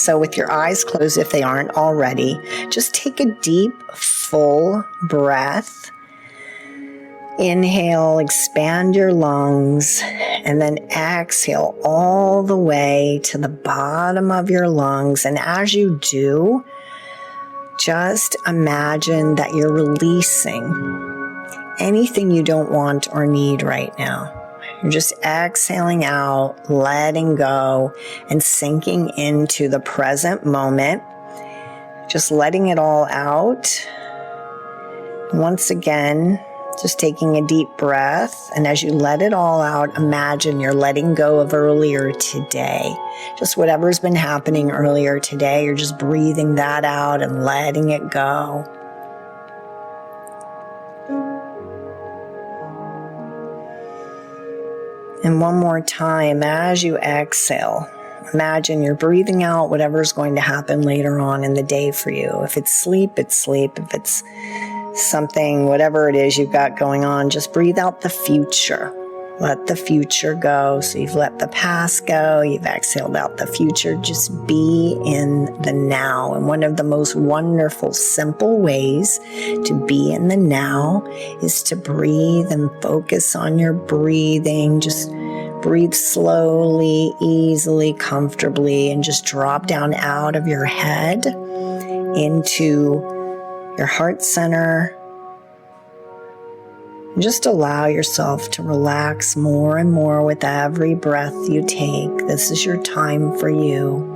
So with your eyes closed, if they aren't already, just take a deep, full breath. Inhale, expand your lungs, and then exhale all the way to the bottom of your lungs. And as you do, just imagine that you're releasing anything you don't want or need right now. You're just exhaling out, letting go, and sinking into the present moment. Just letting it all out. Once again, just taking a deep breath, and as you let it all out, imagine you're letting go of earlier today. Just whatever's been happening earlier today, you're just breathing that out and letting it go. And one more time, as you exhale, imagine you're breathing out whatever's going to happen later on in the day for you. If it's sleep, it's sleep. If it's something, whatever it is you've got going on, just breathe out the future. Let the future go. So you've let the past go, you've exhaled out the future. Just be in the now. And one of the most wonderful, simple ways to be in the now is to breathe and focus on your breathing. Just breathe slowly, easily, comfortably, and just drop down out of your head into your heart center. Just allow yourself to relax more and more with every breath you take. This is your time for you.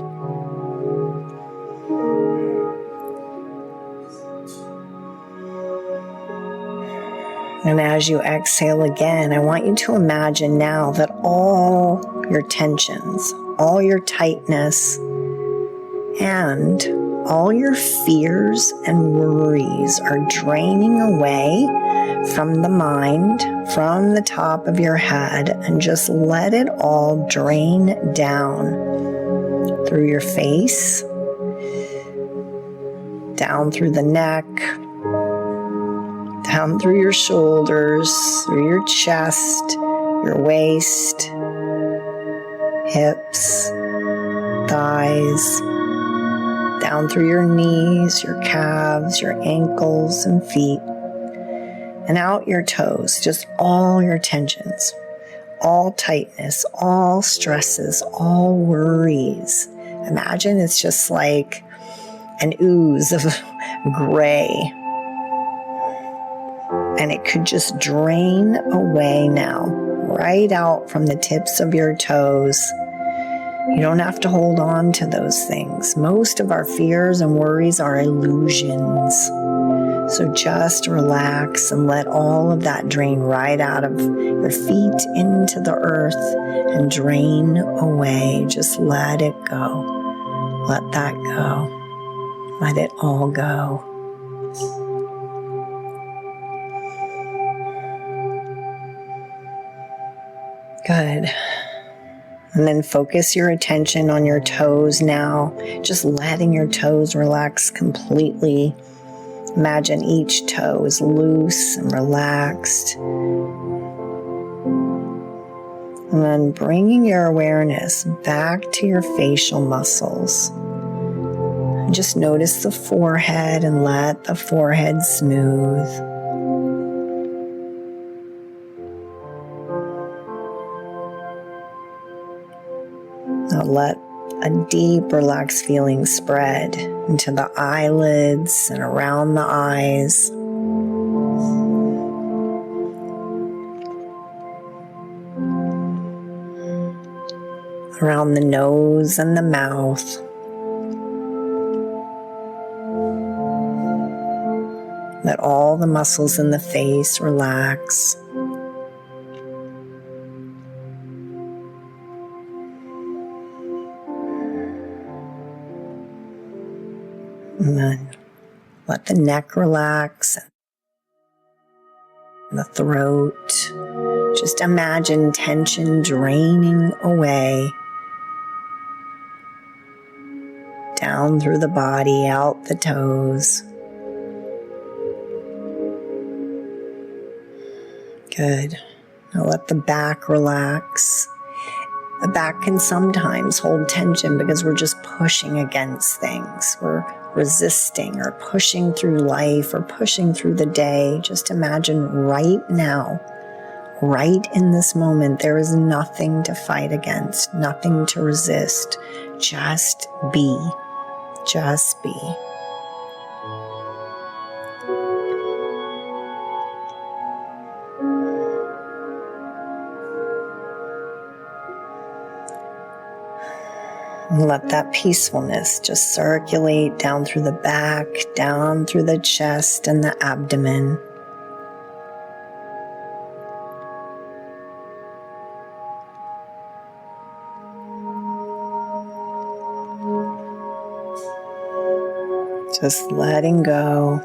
And as you exhale again, I want you to imagine now that all your tensions, all your tightness, and all your fears and worries are draining away from the mind, from the top of your head, and just let it all drain down through your face, down through the neck, down through your shoulders, through your chest, your waist, hips, thighs, down through your knees, your calves, your ankles and feet, and out your toes, just all your tensions, all tightness, all stresses, all worries. Imagine it's just like an ooze of gray, and it could just drain away now, right out from the tips of your toes. You don't have to hold on to those things. Most of our fears and worries are illusions. So just relax and let all of that drain right out of your feet into the earth and drain away. Just let it go. Let that go. Let it all go. Good. And then focus your attention on your toes now, just letting your toes relax completely. Imagine each toe is loose and relaxed. And then bringing your awareness back to your facial muscles. And just notice the forehead and let the forehead smooth. Now let a deep, relaxed feeling spread into the eyelids and around the eyes. Around the nose and the mouth. Let all the muscles in the face relax. And then let the neck relax, the throat. Just imagine tension draining away, down through the body, out the toes. Good. Now let the back relax. The back can sometimes hold tension because we're just pushing against things. We're resisting or pushing through life or pushing through the day. Just imagine right now, right in this moment, there is nothing to fight against, nothing to resist. Just be. Just be. And let that peacefulness just circulate down through the back, down through the chest and the abdomen. Just letting go.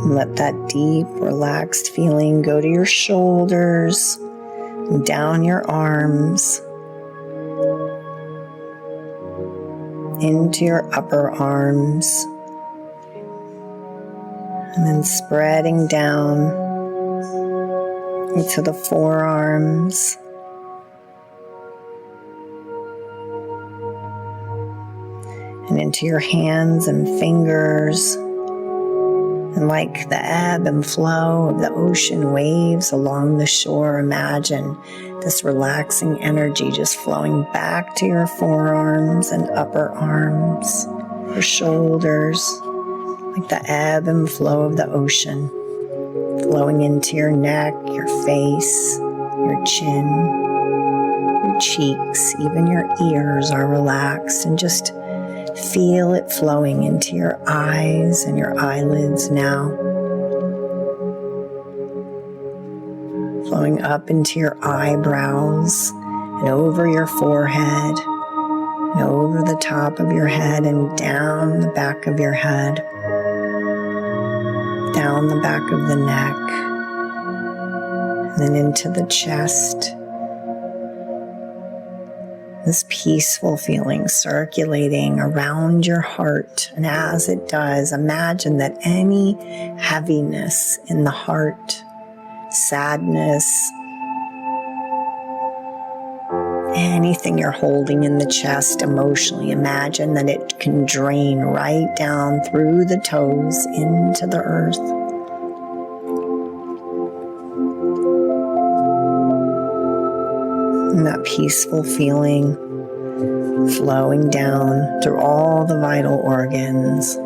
Let that deep, relaxed feeling go to your shoulders, and down your arms, into your upper arms, and then spreading down into the forearms, and into your hands and fingers. And like the ebb and flow of the ocean waves along the shore, imagine this relaxing energy just flowing back to your forearms and upper arms, your shoulders, like the ebb and flow of the ocean, flowing into your neck, your face, your chin, your cheeks, even your ears are relaxed, and just feel it flowing into your eyes and your eyelids now. Flowing up into your eyebrows and over your forehead and over the top of your head and down the back of your head, down the back of the neck, and then into the chest. This peaceful feeling circulating around your heart. And as it does, imagine that any heaviness in the heart, sadness, anything you're holding in the chest emotionally, imagine that it can drain right down through the toes into the earth. And that peaceful feeling flowing down through all the vital organs.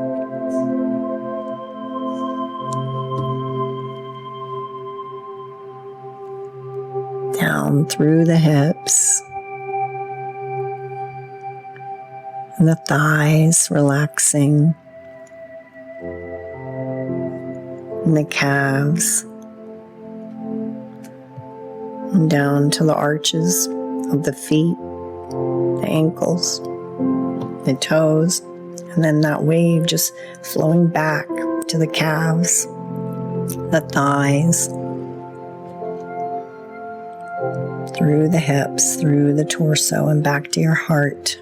Down through the hips and the thighs, relaxing, and the calves, and down to the arches of the feet, the ankles, the toes, and then that wave just flowing back to the calves, the thighs, through the hips, through the torso, and back to your heart.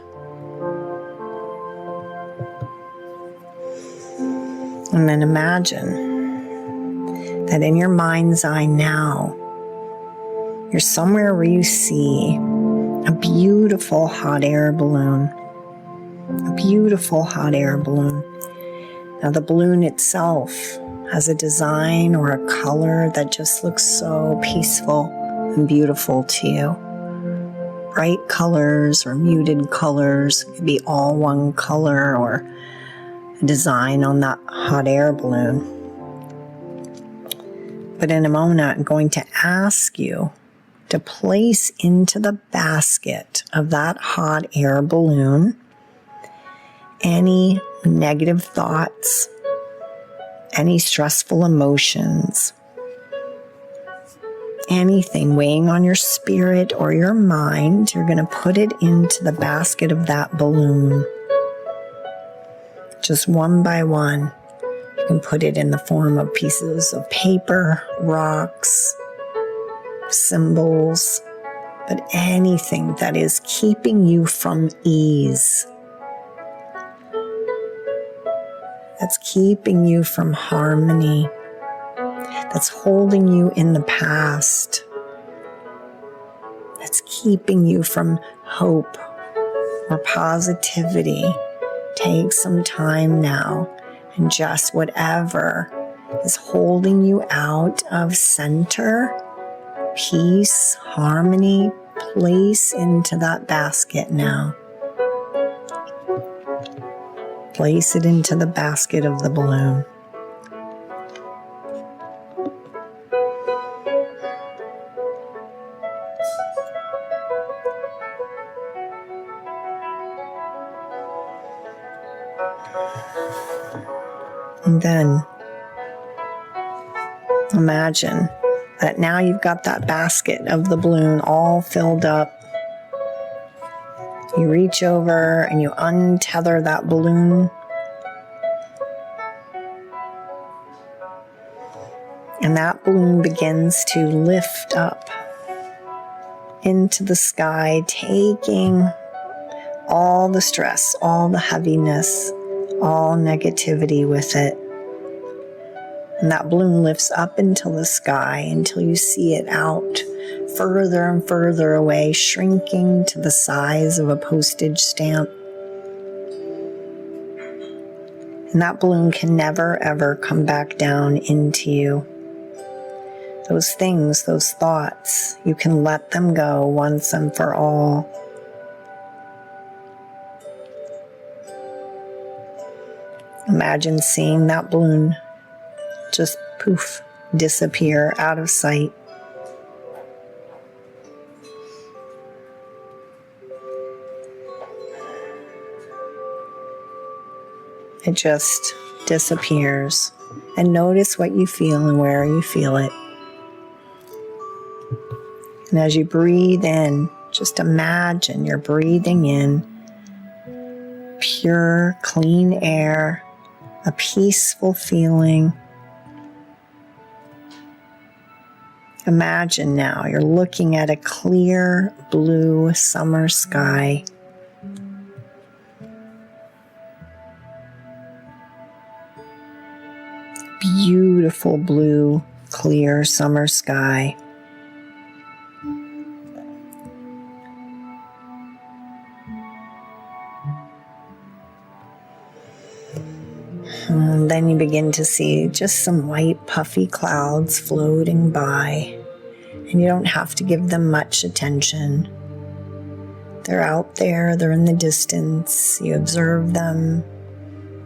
And then imagine that in your mind's eye now, you're somewhere where you see a beautiful hot air balloon. A beautiful hot air balloon. Now the balloon itself has a design or a color that just looks so peaceful and beautiful to you. Bright colors or muted colors. It could be all one color or a design on that hot air balloon. But in a moment, I'm going to ask you to place into the basket of that hot air balloon any negative thoughts, any stressful emotions, anything weighing on your spirit or your mind. You're going to put it into the basket of that balloon. Just one by one. You can put it in the form of pieces of paper, rocks, symbols, but anything that is keeping you from ease, that's keeping you from harmony, that's holding you in the past, keeping you from hope or positivity, take some time now and just whatever is holding you out of center, peace, harmony, place into that basket now. Place it into the basket of the balloon. And then imagine that now you've got that basket of the balloon all filled up. You reach over and you untether that balloon. And that balloon begins to lift up into the sky, taking all the stress, all the heaviness, all negativity with it. And that balloon lifts up into the sky until you see it out further and further away, shrinking to the size of a postage stamp. And that balloon can never, ever come back down into you. Those things, those thoughts, you can let them go once and for all. Imagine seeing that balloon just poof, disappear out of sight. It just disappears. And notice what you feel and where you feel it. And as you breathe in, just imagine you're breathing in pure, clean air, a peaceful feeling. Imagine now you're looking at a clear blue summer sky. Beautiful blue, clear summer sky. And then you begin to see just some white puffy clouds floating by, and you don't have to give them much attention. They're out there, they're in the distance, you observe them,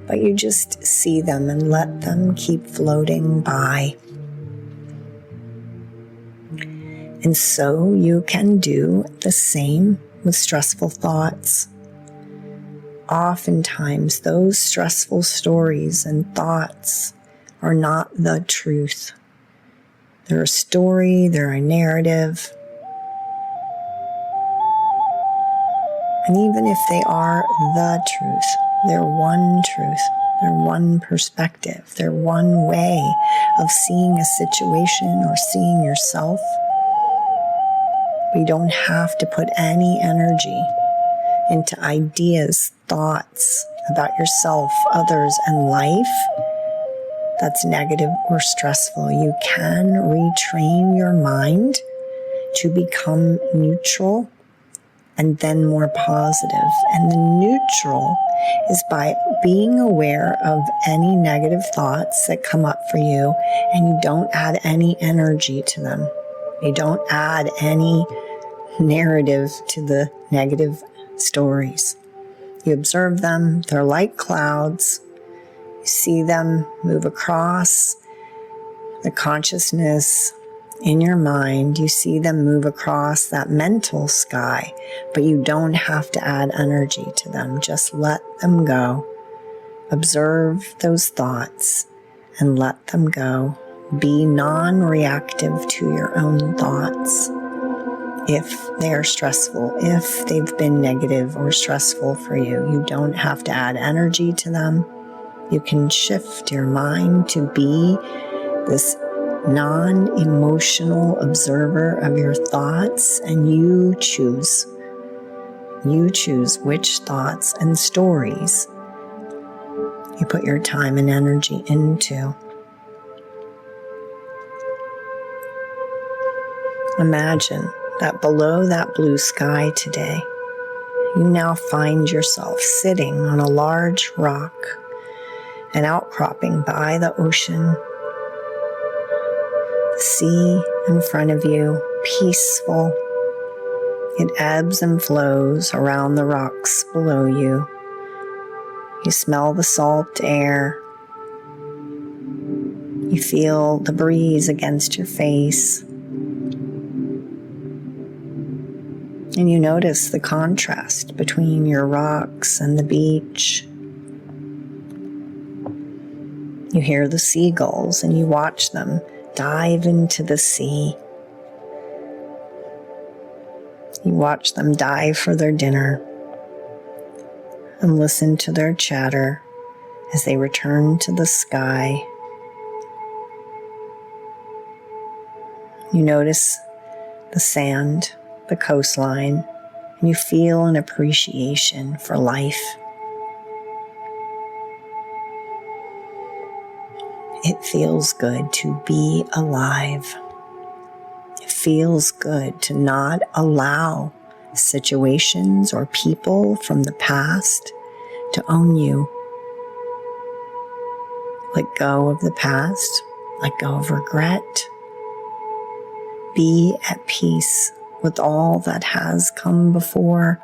but you just see them and let them keep floating by. And so you can do the same with stressful thoughts. Oftentimes, those stressful stories and thoughts are not the truth. They're a story, they're a narrative. And even if they are the truth, they're one truth, they're one perspective, they're one way of seeing a situation or seeing yourself. We don't have to put any energy into ideas, thoughts about yourself, others, and life that's negative or stressful. You can retrain your mind to become neutral and then more positive. And the neutral is by being aware of any negative thoughts that come up for you, and you don't add any energy to them. You don't add any narrative to the negative stories. You observe them, they're like clouds. You see them move across the consciousness in your mind. You see them move across that mental sky, but you don't have to add energy to them. Just let them go. Observe those thoughts and let them go. Be non-reactive to your own thoughts. If they are stressful, if they've been negative or stressful for you, you don't have to add energy to them. You can shift your mind to be this non-emotional observer of your thoughts, and you choose. You choose which thoughts and stories you put your time and energy into. Imagine that below that blue sky today, you now find yourself sitting on a large rock, an outcropping by the ocean, the sea in front of you, peaceful. It ebbs and flows around the rocks below you. You smell the salt air. You feel the breeze against your face. And you notice the contrast between your rocks and the beach. You hear the seagulls and you watch them dive into the sea. You watch them dive for their dinner and listen to their chatter as they return to the sky. You notice the sand, the coastline, and you feel an appreciation for life. It feels good to be alive. It feels good to not allow situations or people from the past to own you. Let go of the past. Let go of regret. Be at peace with all that has come before.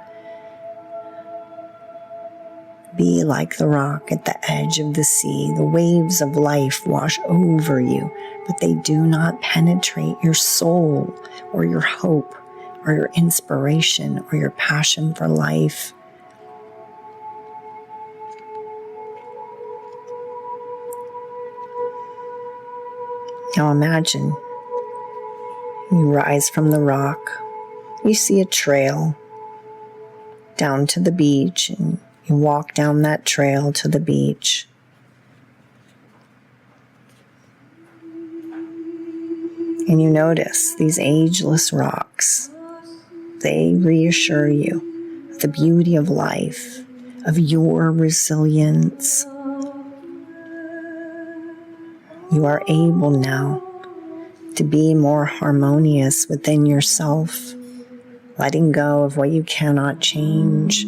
Be like the rock at the edge of the sea. The waves of life wash over you, but they do not penetrate your soul or your hope or your inspiration or your passion for life. Now imagine you rise from the rock. You see a trail down to the beach, and you walk down that trail to the beach. And you notice these ageless rocks. They reassure you of the beauty of life, of your resilience. You are able now to be more harmonious within yourself, letting go of what you cannot change,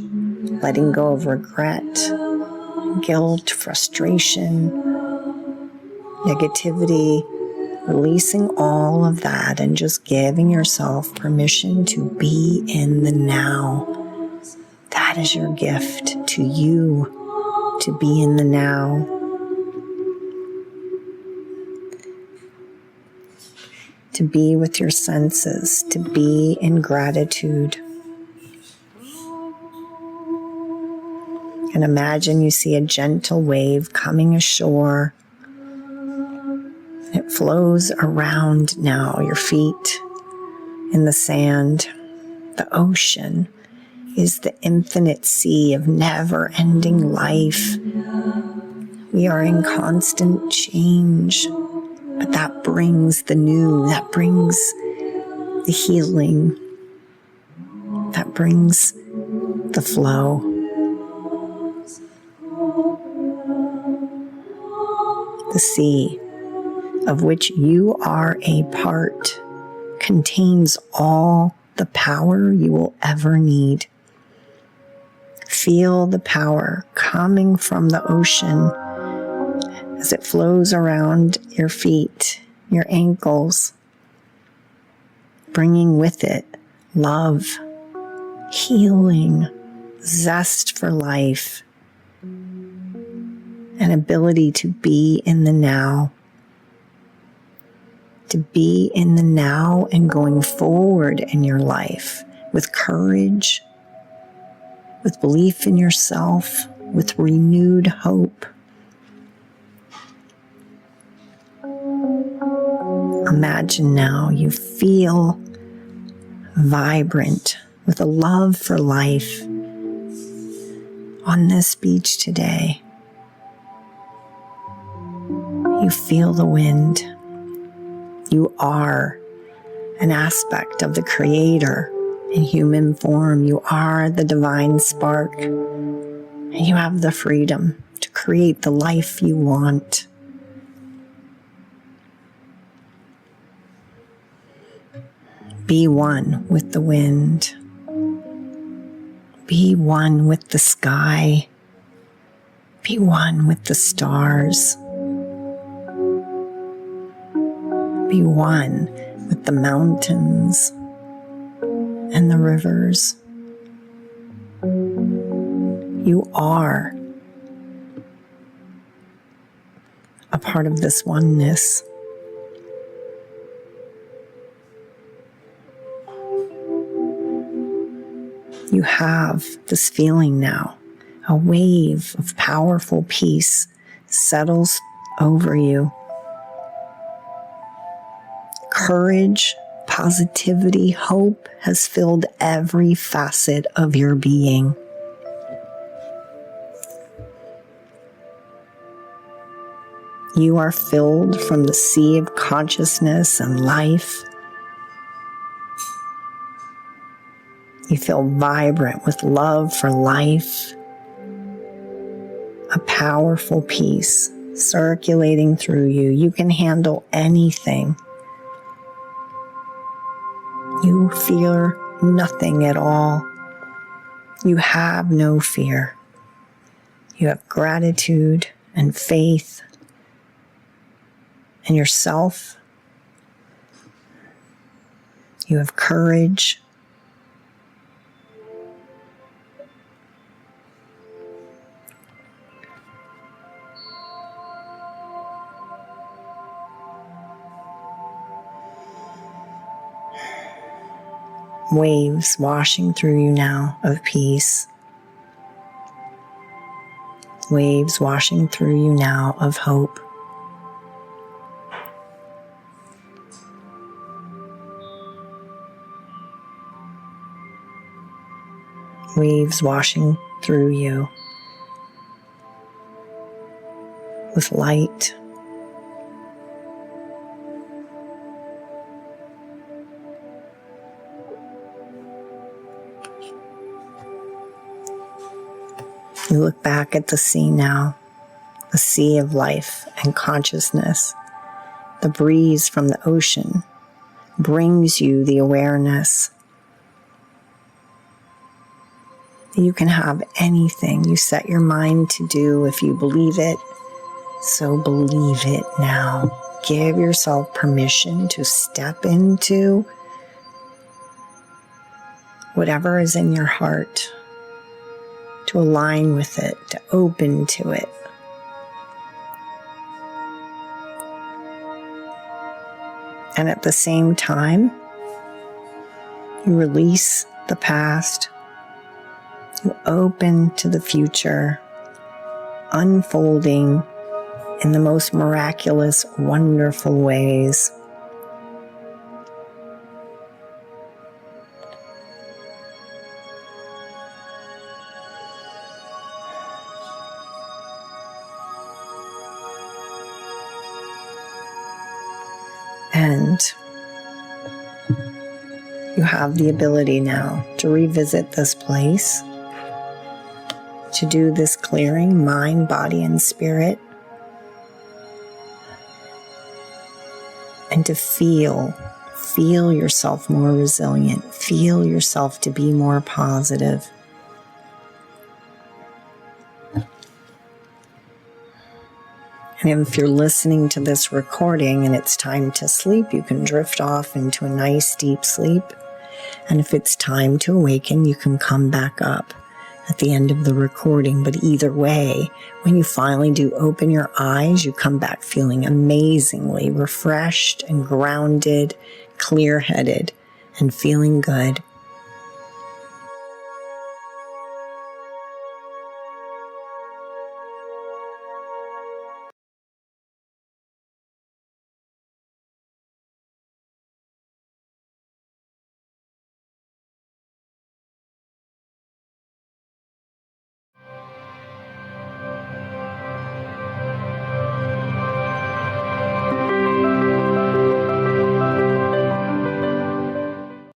letting go of regret, guilt, frustration, negativity, releasing all of that and just giving yourself permission to be in the now. That is your gift to you, to be in the now. To be with your senses, to be in gratitude. And imagine you see a gentle wave coming ashore. It flows around now your feet in the sand. The ocean is the infinite sea of never-ending life. We are in constant change, but that brings the new, that brings the healing, that brings the flow. The sea, of which you are a part, contains all the power you will ever need. Feel the power coming from the ocean as it flows around your feet, your ankles, bringing with it love, healing, zest for life, an ability to be in the now. To be in the now and going forward in your life with courage, with belief in yourself, with renewed hope. Imagine now you feel vibrant with a love for life on this beach today. You feel the wind. You are an aspect of the Creator in human form. You are the divine spark, and you have the freedom to create the life you want. Be one with the wind. Be one with the sky. Be one with the stars. Be one with the mountains and the rivers. You are a part of this oneness. You have this feeling now. A wave of powerful peace settles over you. Courage, positivity, hope has filled every facet of your being. You are filled from the sea of consciousness and life. You feel vibrant with love for life. A powerful peace circulating through you. You can handle anything. You fear nothing at all. You have no fear. You have gratitude and faith in yourself. You have courage. Waves washing through you now of peace. Waves washing through you now of hope. Waves washing through you with light. You look back at the sea now, a sea of life and consciousness. The breeze from the ocean brings you the awareness that you can have anything you set your mind to do if you believe it. So believe it now. Give yourself permission to step into whatever is in your heart, to align with it, to open to it. And at the same time, you release the past, you open to the future, unfolding in the most miraculous, wonderful ways. And you have the ability now to revisit this place, to do this clearing, mind, body, and spirit, and to feel yourself more resilient, feel yourself to be more positive. And if you're listening to this recording and it's time to sleep, you can drift off into a nice deep sleep. And if it's time to awaken, you can come back up at the end of the recording. But either way, when you finally do open your eyes, you come back feeling amazingly refreshed and grounded, clear-headed, and feeling good.